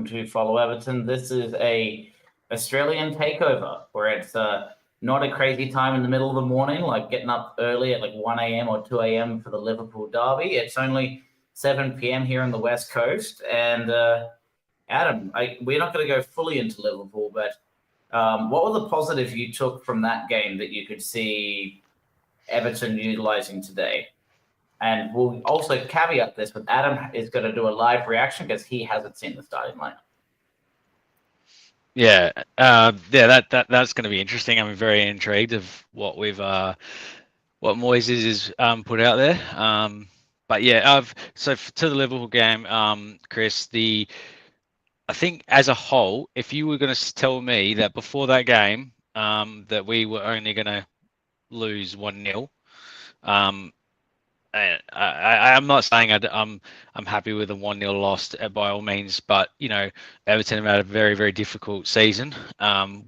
welcome to Follow Everton. This is a Australian takeover where it's not a crazy time in the middle of the morning, like getting up early at like 1 a.m. or 2 a.m. for the Liverpool derby. It's only 7 p.m. here on the West Coast. And Adam, we're not going to go fully into Liverpool, but what were the positives you took from that game that you could see Everton utilising today? And we'll also caveat this with Adam is going to do a live reaction because he hasn't seen the starting lineup. Yeah, that's going to be interesting. I'm very intrigued of what Moyes is put out there. But yeah, to the Liverpool game, Chris, I think as a whole, if you were going to tell me that before that game that we were only going to lose 1-0, I'm not saying I'm happy with a 1-0 loss by all means, but Everton have had a very, very difficult season.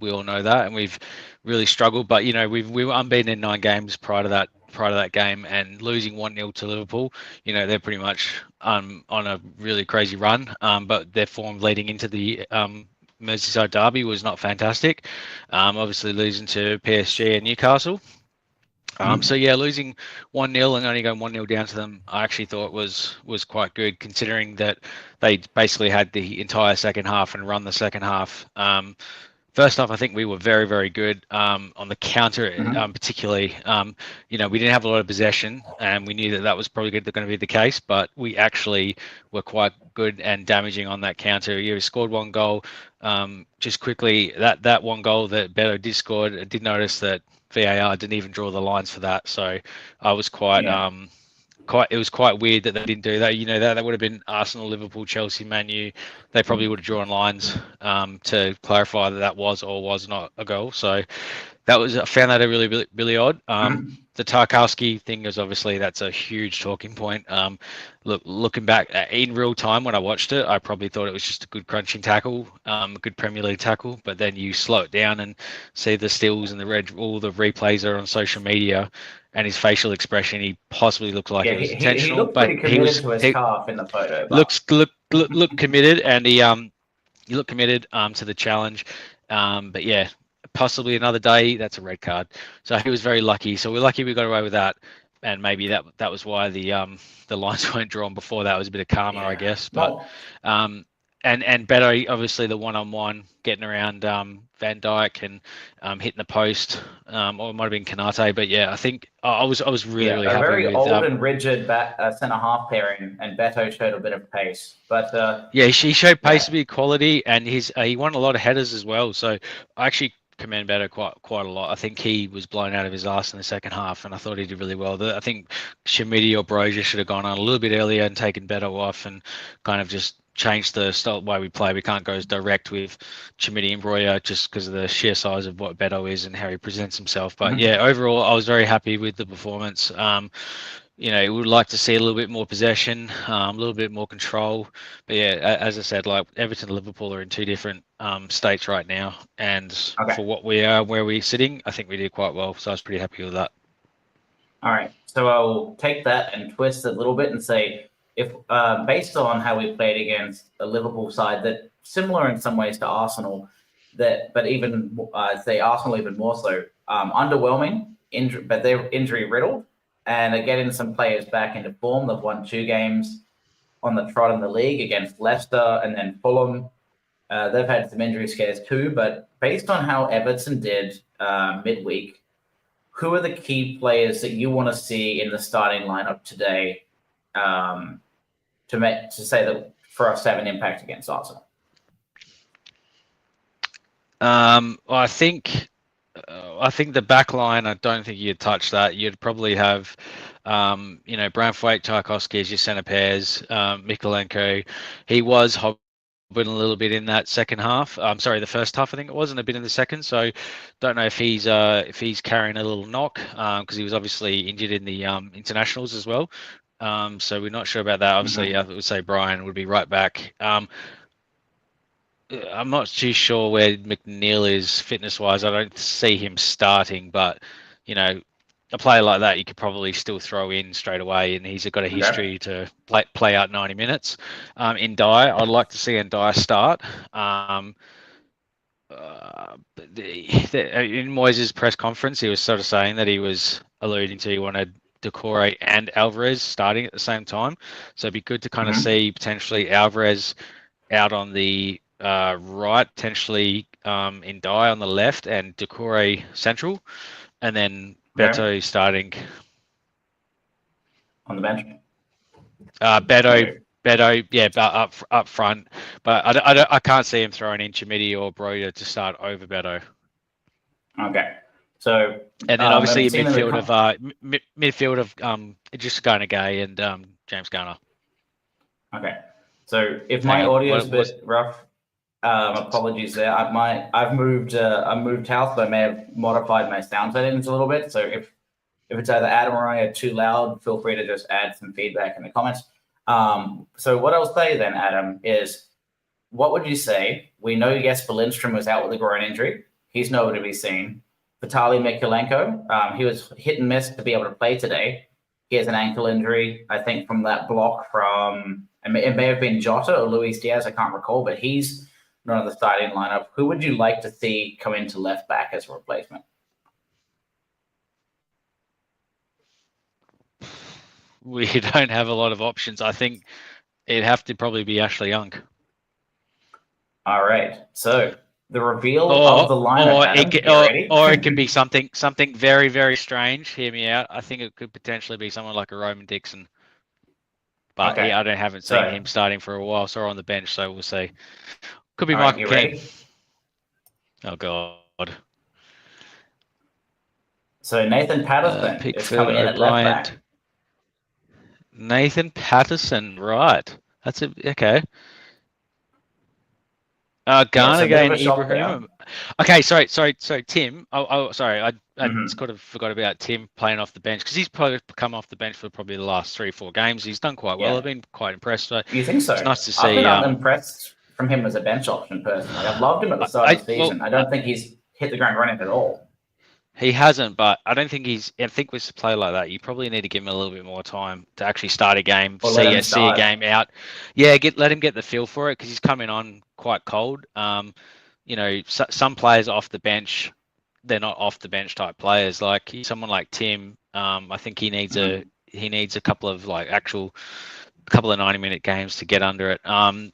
We all know that, and we've really struggled. But we were unbeaten in 9 games prior to that game, and losing 1-0 to Liverpool, they're pretty much on a really crazy run. But their form leading into the Merseyside derby was not fantastic. Obviously losing to PSG and Newcastle. So yeah, losing 1-0 and only going 1-0 down to them, I actually thought was quite good, considering that they basically had the entire second half and run the second half. First off, I think we were very, very good on the counter, particularly. We didn't have a lot of possession, and we knew that was probably going to be the case, but we actually were quite good and damaging on that counter. You scored 1 goal. Just quickly, that 1 goal that Beto did score, I did notice that VAR didn't even draw the lines for that, so I was quite it was quite weird that they didn't do that. That would have been Arsenal, Liverpool, Chelsea, Man U. They probably would have drawn lines to clarify that was or was not a goal. So I found that a really, really, really odd. The Tarkowski thing is obviously that's a huge talking point. Looking back in real time when I watched it, I probably thought it was just a good crunching tackle, a good Premier League tackle. But then you slow it down and see the stills and all the replays are on social media, and his facial expression, he possibly looked like it was intentional. He looked pretty committed to his calf in the photo. Looked committed, and he looked committed to the challenge. But yeah, possibly another day, that's a red card. So he was very lucky. So we're lucky we got away with that, and maybe that was why the lines weren't drawn before that. It was a bit of karma, I guess. But and Beto, obviously the one-on-one getting around Van Dijk and hitting the post, or it might have been Kanate. But yeah, I think I was really happy very with old and rigid centre half pairing, and Beto showed a bit of pace. But he showed pace, a bit of quality, and he won a lot of headers as well. So I actually commend Beto quite a lot. I think he was blown out of his arse in the second half, and I thought he did really well. I think Shamidi or Brozier should have gone on a little bit earlier and taken Beto off and kind of just changed the style way we play. We can't go as direct with Shamidi and Brozier just because of the sheer size of what Beto is and how he presents himself. But yeah, overall, I was very happy with the performance. We would like to see a little bit more possession, a little bit more control. But yeah, as I said, like Everton and Liverpool are in 2 different states right now. And for what we are, where we're sitting, I think we did quite well. So I was pretty happy with that. All right. So I'll take that and twist it a little bit and say, if based on how we played against a Liverpool side that similar in some ways to Arsenal, but even say Arsenal even more so, underwhelming, but they're injury riddled. And are getting some players back into form. They've won 2 games on the trot in the league against Leicester and then Fulham. They've had some injury scares too. But based on how Everton did midweek, who are the key players that you want to see in the starting lineup today to say that for us to have an impact against Arsenal? I think the back line, I don't think you'd touch that. You'd probably have, Braithwaite, Tarkowski as your centre pairs, Mikolenko. He was hobbling a little bit in that second half. The first half, I think it was, and a bit in the second. So don't know if he's carrying a little knock because he was obviously injured in the internationals as well. So we're not sure about that. Obviously, I would say Brian would be right back. I'm not too sure where McNeil is fitness-wise. I don't see him starting, but a player like that you could probably still throw in straight away, and he's got a history to play out 90 minutes. In Dyer, I'd like to see Dyer start. In Moyes' press conference, he was sort of saying that he was alluding to he wanted Decore and Alvarez starting at the same time. So it'd be good to kind of see potentially Alvarez out on the right, potentially in Dyer on the left, and Decore central, and then Beto starting on the bench. Beto, yeah, up front, but I can't see him throwing in Chimiti or Broder to start over Beto. Okay, so and then obviously midfield of just Garner Gay and James Garner. Okay, so if my audio is a bit rough, apologies there. I've moved house, but I may have modified my sound settings a little bit. So if it's either Adam or I are too loud, feel free to just add some feedback in the comments. So what I'll say then, Adam, is what would you say? We know Jesper Lindstrom was out with a groin injury. He's nowhere to be seen. Vitaly Mikulenko, he was hit and miss to be able to play today. He has an ankle injury, I think, from that block from, it may have been Jota or Luis Diaz, I can't recall, but he's not on the starting lineup. Who would you like to see come into left back as a replacement? We don't have a lot of options. I think it'd have to probably be Ashley Young. All right. So the reveal of the lineup, or it could be something very, very strange. Hear me out. I think it could potentially be someone like a Roman Dixon. But I haven't seen him starting for a while, so on the bench, so we'll see. Could be Michael King. Ready? Oh, God. So Nathan Patterson is coming in at left back. Nathan Patterson, right. That's okay. Garner again, Ibrahim. Okay, sorry, Tim. Sorry, I kind of forgot about Tim playing off the bench because he's probably come off the bench for probably the last 3-4 games. He's done quite well. I've been quite impressed. So you think so? It's nice to see. I've been impressed from him as a bench option personally. I've loved him at the start of the season. I don't think he's hit the ground running at all. He hasn't, but I don't think I think with a player like that, you probably need to give him a little bit more time to actually start a game, see a game out. Yeah, let him get the feel for it because he's coming on quite cold. Some players off the bench, they're not off the bench type players. Like someone like Tim, I think he needs a couple of 90-minute games to get under it.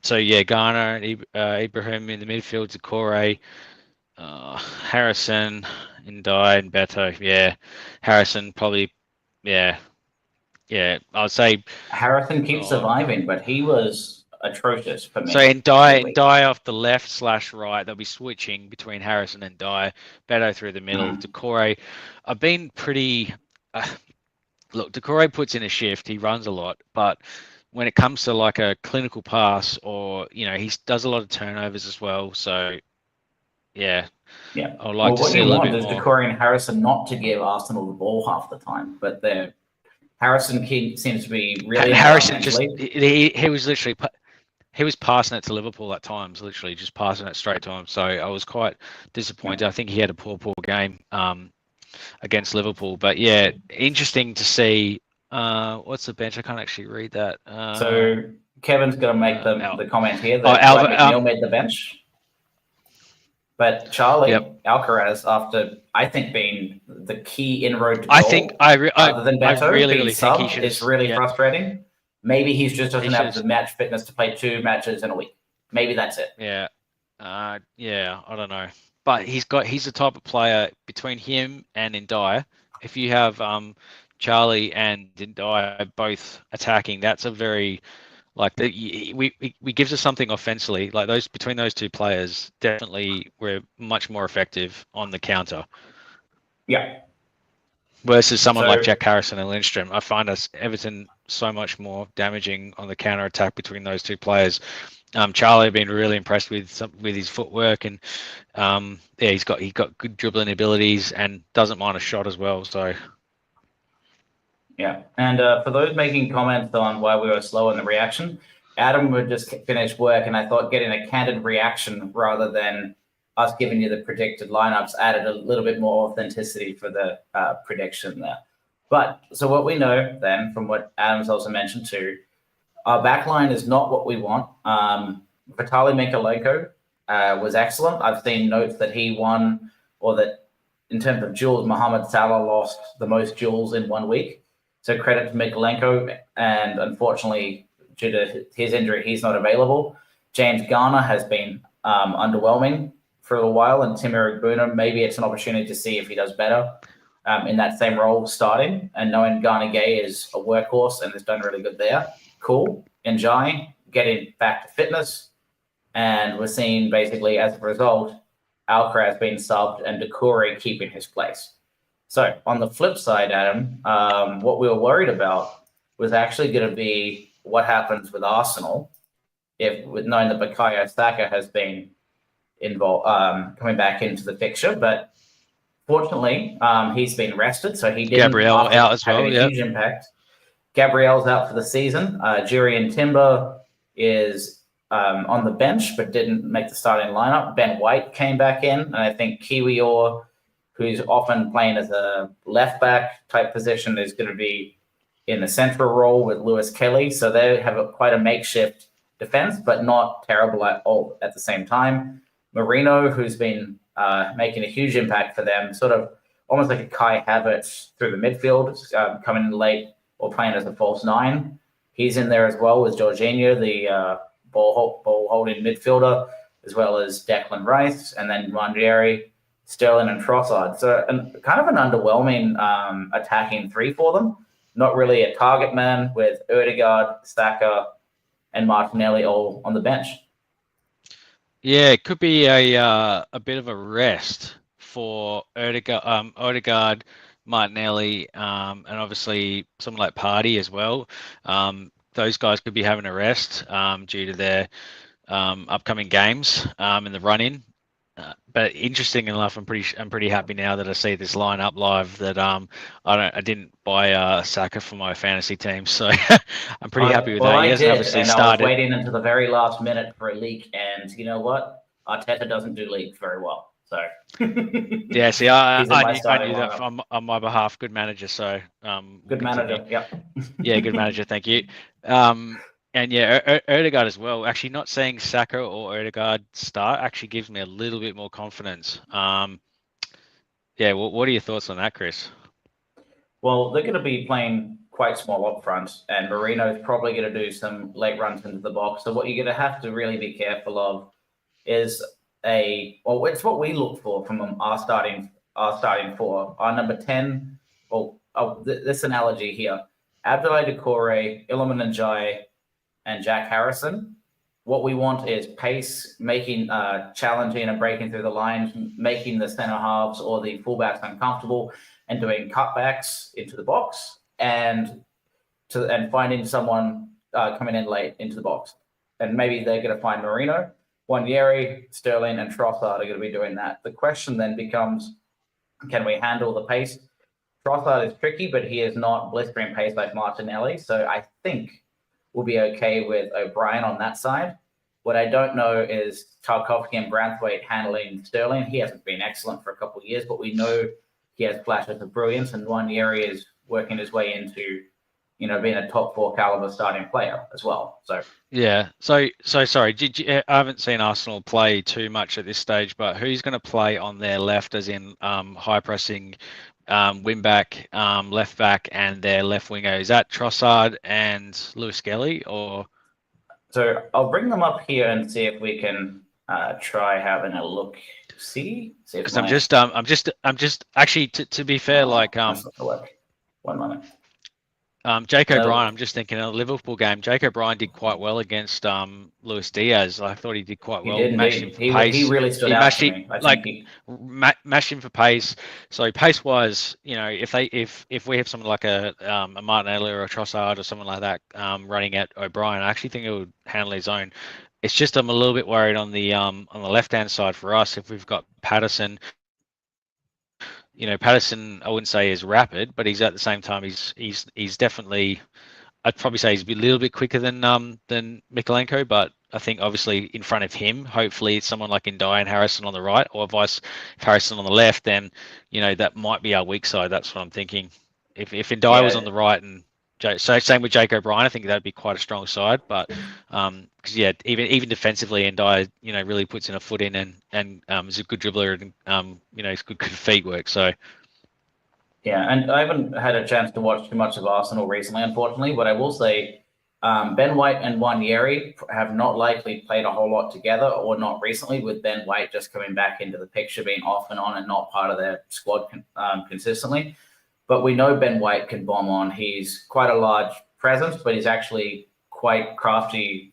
So yeah, Garner, Ibrahim in the midfield, Decore, Harrison, Ndai and Beto. Yeah, Harrison probably. Yeah. I would say Harrison keeps surviving, but he was atrocious for me. So Ndai off the left / right, they'll be switching between Harrison and Ndai. Beto through the middle. Decore, I've been pretty. Look, Decore puts in a shift. He runs a lot, but when it comes to like a clinical pass, or he does a lot of turnovers as well. So yeah. I'd like to see a little bit more. What you want is Decore and Harrison not to give Arsenal the ball half the time, but Harrison seems to be really. Harrison he was literally he was passing it to Liverpool at times, literally just passing it straight to him. So I was quite disappointed. Yeah. I think he had a poor game against Liverpool, but yeah, interesting to see. What's the bench? I can't actually read that. So Kevin's going to make the comment here that McNeil made the bench. But Charlie Alcaraz, after I think being the key inroad to goal, other than Beto, really think he should. It's really frustrating. Maybe he just doesn't have the match fitness to play 2 matches in a week. Maybe that's it. Yeah, I don't know. But he's the type of player between him and Ndai. If you have Charlie and Ndai both attacking, that's a very we gives us something offensively. Like between those 2 players, definitely we're much more effective on the counter. Yeah. Versus someone like Jack Harrison and Lindstrom, I find Everton so much more damaging on the counter attack between those 2 players. Charlie, I've been really impressed with his footwork, and he's got good dribbling abilities and doesn't mind a shot as well. So. Yeah, and for those making comments on why we were slow in the reaction, Adam would just finish work, and I thought getting a candid reaction rather than us giving you the predicted lineups added a little bit more authenticity for the prediction there. But so what we know then, from what Adam's also mentioned too, our backline is not what we want. Vitaly Mykolenko was excellent. I've seen notes that he won, or that in terms of duels, Mohamed Salah lost the most duels in 1 week. So credit to Mykolenko, and unfortunately, due to his injury, he's not available. James Garner has been underwhelming for a while, and Timur Igbuna, maybe it's an opportunity to see if he does better in that same role starting. And knowing Garner Gay is a workhorse and has done really good there, cool. Njai getting back to fitness, and we're seeing basically as a result, Alcaraz being subbed and Decore keeping his place. So on the flip side, Adam, what we were worried about was actually going to be what happens with Arsenal if, with knowing that Bukayo Saka has been involved, coming back into the picture, but fortunately, he's been rested, so he didn't Gabriel out as well. A huge impact. Gabriel's out for the season. Jurriën Timber is on the bench, but didn't make the starting lineup. Ben White came back in, and I think Kiwior, who's often playing as a left back type position, is going to be in the central role with Lewis Kelly. So they have quite a makeshift defense, but not terrible at all at the same time. Marino, who's been making a huge impact for them, sort of almost like a Kai Havertz through the midfield, coming in late or playing as a false nine. He's in there as well with Jorginho, the ball-holding midfielder, as well as Declan Rice, and then Ranieri, Sterling, and Trossard. So kind of an underwhelming attacking three for them. Not really a target man, with Odegaard, Saka, and Martinelli all on the bench. Yeah, it could be a bit of a rest for Odegaard, Martinelli, and obviously someone like Partey as well. Those guys could be having a rest due to their upcoming games in the run-in. But interesting enough, I'm pretty happy now that I see this lineup live that I didn't buy Saka for my fantasy team, so I'm pretty happy with that. He hasn't obviously started. I was waiting until the very last minute for a leak, and you know what? Arteta doesn't do leaks very well, so yeah. See, I knew that on my behalf. Good manager, so good manager. Yep. Yeah, good manager. Thank you. And yeah, Odegaard as well. Actually, not seeing Saka or Odegaard start actually gives me a little bit more confidence. Yeah, what are your thoughts on that, Chris? Well, they're going to be playing quite small up front, and Marino's probably going to do some late runs into the box. So what you're going to have to really be careful of is it's what we look for from our starting four. Our number 10, this analogy here, Abdoulaye Doucouré, Iliman Ndiaye, and Jack Harrison. What we want is pace, making challenging and breaking through the lines, making the center halves or the fullbacks uncomfortable, and doing cutbacks into the box, and finding someone coming in late into the box. And maybe they're going to find Marino, Ranieri, Sterling, and Trossard are going to be doing that. The question then becomes, can we handle the pace? Trossard is tricky, but he is not blistering pace like Martinelli. So I think we'll be okay with O'Brien on that side. What I don't know is Tarkovsky and Branthwaite handling Sterling. He hasn't been excellent for a couple of years, but we know he has flashes of brilliance, and Ranieri is working his way into, being a top 4 caliber starting player as well. So yeah. So sorry. I haven't seen Arsenal play too much at this stage, but who's going to play on their left, as in high pressing, wing back, left back, and their left winger? Is that Trossard and Lewis Kelly, or? So I'll bring them up here and see if we can try having a look. See, because I'm just actually to be fair, like that's not gonna work. 1 moment. Jake O'Brien, I'm just thinking of the Liverpool game. Jake O'Brien did quite well against Luis Diaz. I thought he did quite well. Mashed him for pace. He really stood out to me. Mashed him for pace. So pace-wise, if we have someone like a Martinelli or a Trossard or someone like that running at O'Brien, I actually think it would handle his own. It's just I'm a little bit worried on the left-hand side for us if we've got Patterson. Patterson, I wouldn't say is rapid, but he's at the same time he's definitely, I'd probably say he's a little bit quicker than Mykolenko, but I think obviously in front of him, hopefully it's someone like Ndai and Harrison on the right, or vice if Harrison on the left, then that might be our weak side. That's what I'm thinking. If Ndai was on Yeah, the right and so same with Jake O'Brien, I think that'd be quite a strong side. But because even defensively, Ndai really puts in a foot in and is a good dribbler and he's good feet work. So. yeah, and I haven't had a chance to watch too much of Arsenal recently, unfortunately. But I will say, Ben White and Wanyeri have not likely played a whole lot together, or not recently, with Ben White just coming back into the picture, being off and on, and not part of their squad consistently. But we know Ben White can bomb on. He's quite a large presence, but he's actually quite crafty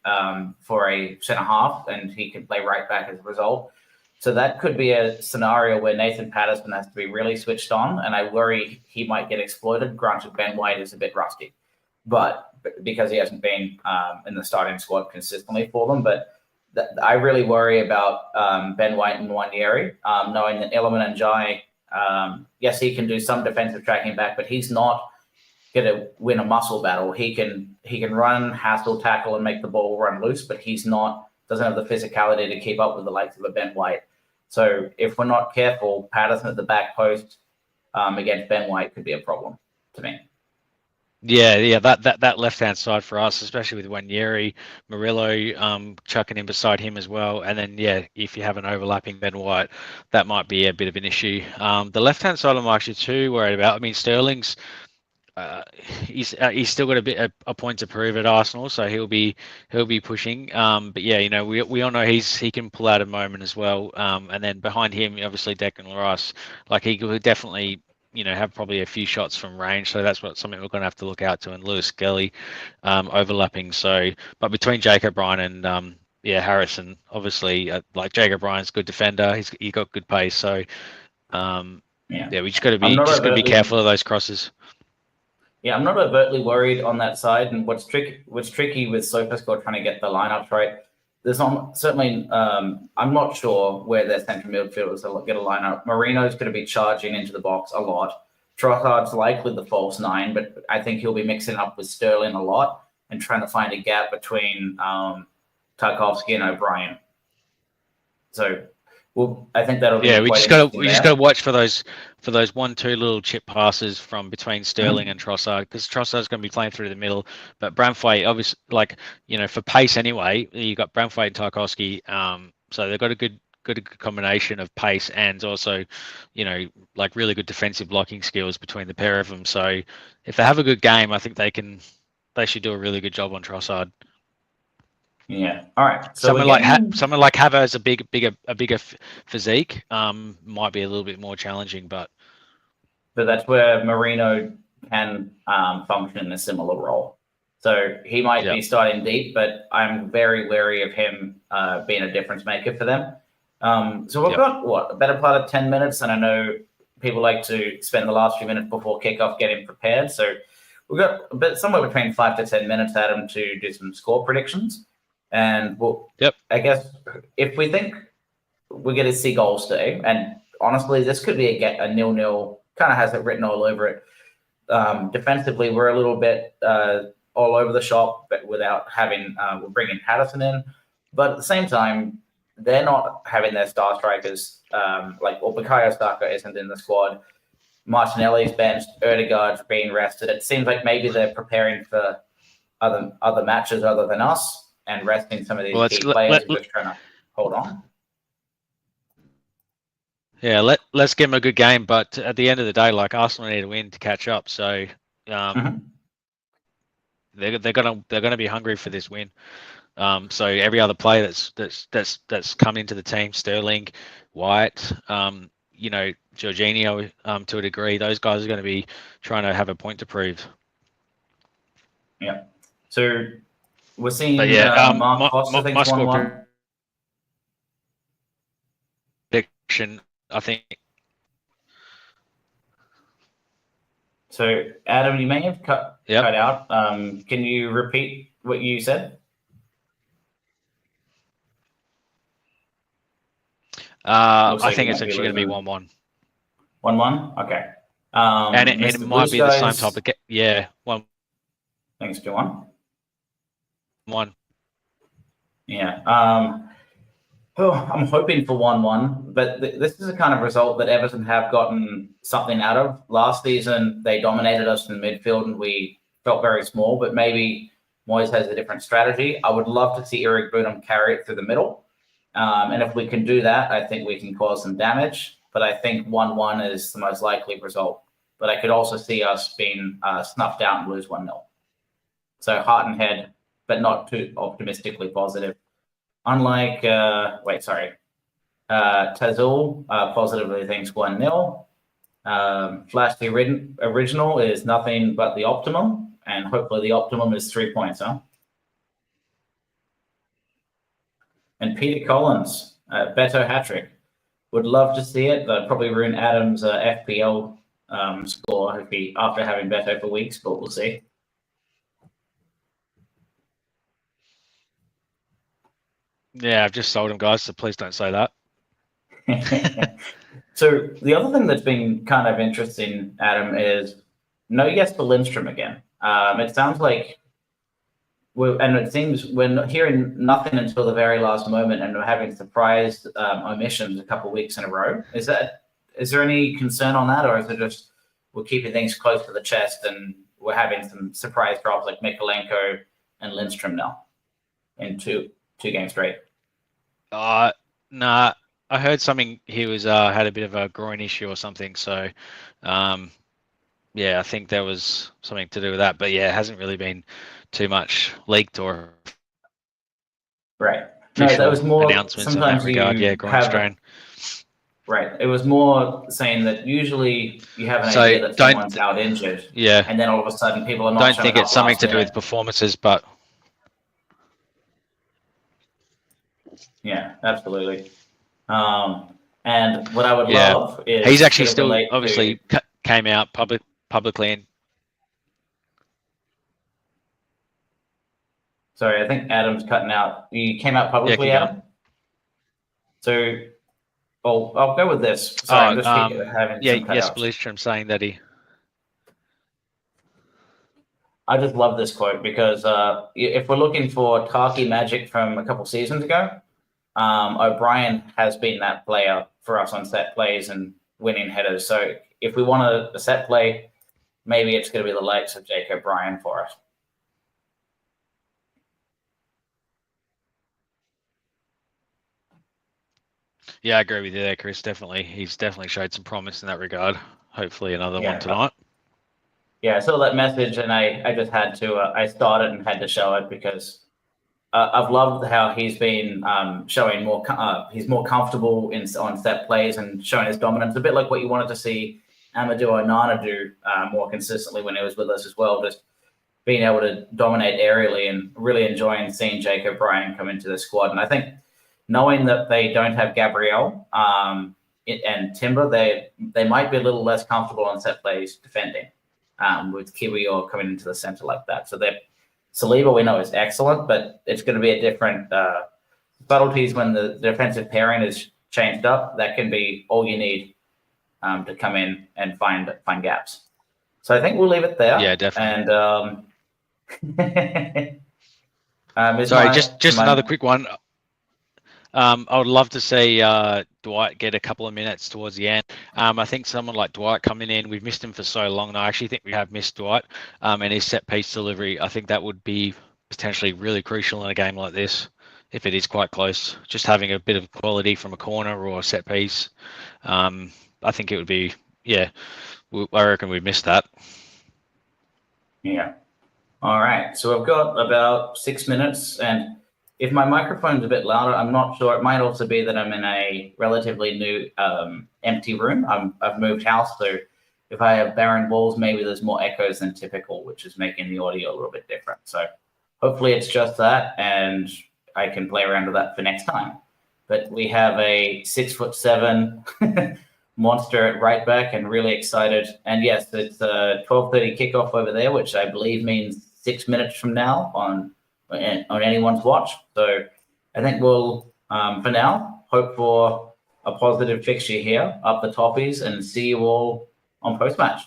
for a centre half, and he can play right back as a result. So that could be a scenario where Nathan Patterson has to be really switched on, and I worry he might get exploited. Granted, Ben White is a bit rusty, but because he hasn't been in the starting squad consistently for them. But I really worry about Ben White and Wanyeri, knowing that Iliman Njai, yes, he can do some defensive tracking back, but he's not going to win a muscle battle. He can run, hassle, tackle, and make the ball run loose, but doesn't have the physicality to keep up with the likes of a Ben White. So if we're not careful, Patterson at the back post against Ben White could be a problem to me. Yeah, that left hand side for us, especially with Wanyeri, Murillo chucking in beside him as well, and then if you have an overlapping Ben White, that might be a bit of an issue. The left hand side I'm actually too worried about. I mean, Sterling's he's still got a point to prove at Arsenal, so he'll be pushing. But we all know he can pull out a moment as well. And then behind him, obviously Declan Rice, like he could definitely have probably a few shots from range. So that's something we're going to have to look out to. And Lewis Skelly overlapping. So, but between Jake O'Brien and Harrison, obviously like Jake O'Brien's good defender. He's got good pace. So we just got to be careful of those crosses. Yeah, I'm not overtly worried on that side. And what's tricky with SofaScore trying to get the lineups right, there's not certainly. I'm not sure where their central midfielders will get a lineup. Marino's going to be charging into the box a lot. Trossard's likely the false nine, but I think he'll be mixing up with Sterling a lot and trying to find a gap between Tarkovsky and O'Brien. So. Well, I think that'll be we just got to watch for those 1-2 little chip passes from between Sterling and Trossard, because Trossard's going to be playing through the middle, but Branthwaite obviously, for pace anyway, you got Branthwaite and Tarkovsky, so they've got a good combination of pace and also really good defensive blocking skills between the pair of them. So if they have a good game, I think they should do a really good job on Trossard. Yeah. All right. So someone like Havertz, a bigger physique, might be a little bit more challenging, but that's where Marino can function in a similar role. So he might be starting deep, but I'm very wary of him being a difference maker for them. So we've got a better part of 10 minutes, and I know people like to spend the last few minutes before kickoff getting prepared. So we've got somewhere between 5 to 10 minutes, Adam, to do some score predictions. And I guess if we think we're going to see goals today, and honestly, this could be a 0-0, kind of has it written all over it. Defensively, we're a little bit all over the shop, but without having, we're bringing Patterson in. But at the same time, they're not having their star strikers, Bukayo Saka isn't in the squad. Martinelli's benched, Odegaard's being rested. It seems like maybe they're preparing for other matches other than us, and resting some of these key players and just trying to hold on. Yeah, let's give them a good game, but at the end of the day, Arsenal need to win to catch up. So they're gonna be hungry for this win. So every other player that's come into the team, Sterling, White, Jorginho, to a degree, those guys are going to be trying to have a point to prove. Yeah. So we're seeing Mark Foster, I think, my score prediction, I think. So Adam, you may have cut out. Can you repeat what you said? I think it's actually going to be 1-1. 1-1? Okay. And it might be the same topic. Yeah, 1. Thanks, John. 1. Yeah. I'm hoping for 1-1, but this is a kind of result that Everton have gotten something out of. Last season, they dominated us in the midfield and we felt very small, but maybe Moyes has a different strategy. I would love to see Eric Boonham carry it through the middle. And if we can do that, I think we can cause some damage. But I think 1-1 is the most likely result. But I could also see us being snuffed out and lose 1-0. So heart and head, but not too optimistically positive. Unlike, Tazul positively thinks 1-0. Flash the original is nothing but the optimum, and hopefully the optimum is 3 points, huh? And Peter Collins, Beto hat-trick. Would love to see it. That'd probably ruin Adam's FPL score after having Beto for weeks, but we'll see. Yeah, I've just sold him, guys, so please don't say that. So the other thing that's been kind of interesting, Adam, is no yes for Lindstrom again. It sounds like it seems we're not hearing nothing until the very last moment, and we're having surprise omissions a couple of weeks in a row. Is there any concern on that, or is it just we're keeping things close to the chest and we're having some surprise drops like Mikolenko and Lindstrom now in two games straight? Nah. I heard something. He was had a bit of a groin issue or something. So, yeah, I think there was something to do with that. But yeah, it hasn't really been too much leaked or right. No, that was more announcements in that regard. Yeah, groin strain. Right. It was more saying that usually you have an idea that someone's out injured. Yeah. And then all of a sudden people are not. Don't think it's something to do with performances, but. Yeah, absolutely. And what I would love is he's actually still obviously came out publicly and. Sorry, I think Adam's cutting out. You came out publicly, Adam? So, I'll go with this. Sorry, I'm just having some cutouts. Lindstrom saying that he. I just love this quote because if we're looking for Tarky magic from a couple seasons ago, O'Brien has been that player for us on set plays and winning headers. So if we want a set play, maybe it's going to be the likes of Jake O'Brien for us. Yeah, I agree with you there, Chris. Definitely. He's definitely showed some promise in that regard. Hopefully another one tonight. Yeah, I saw that message and I just had to, I started and had to show it because I've loved how he's been showing more, he's more comfortable on set plays and showing his dominance, a bit like what you wanted to see Amadou Onana do more consistently when he was with us as well, just being able to dominate aerially and really enjoying seeing Jake O'Brien come into the squad. And I think knowing that they don't have Gabriel and Timber, they might be a little less comfortable on set plays defending with Kiwi or coming into the center like that. So Saliba we know is excellent, but it's going to be a different subtleties when the defensive pairing is changed up. That can be all you need to come in and find gaps. So I think we'll leave it there. Yeah, definitely. And sorry, just another quick one. I would love to see Dwight get a couple of minutes towards the end. I think someone like Dwight coming in, we've missed him for so long, and I actually think we have missed Dwight and his set piece delivery. I think that would be potentially really crucial in a game like this, if it is quite close. Just having a bit of quality from a corner or a set piece. I think it would be, I reckon we've missed that. Yeah. All right. So I've got about 6 minutes, and if my microphone's a bit louder, I'm not sure. It might also be that I'm in a relatively new empty room. I've moved house, so if I have barren walls, maybe there's more echoes than typical, which is making the audio a little bit different. So hopefully it's just that, and I can play around with that for next time. But we have a 6'7" monster at right back, and really excited. And yes, it's a 12:30 kickoff over there, which I believe means 6 minutes from now on anyone's watch. So I think we'll, for now, hope for a positive fixture here, up the toppies, and see you all on post-match.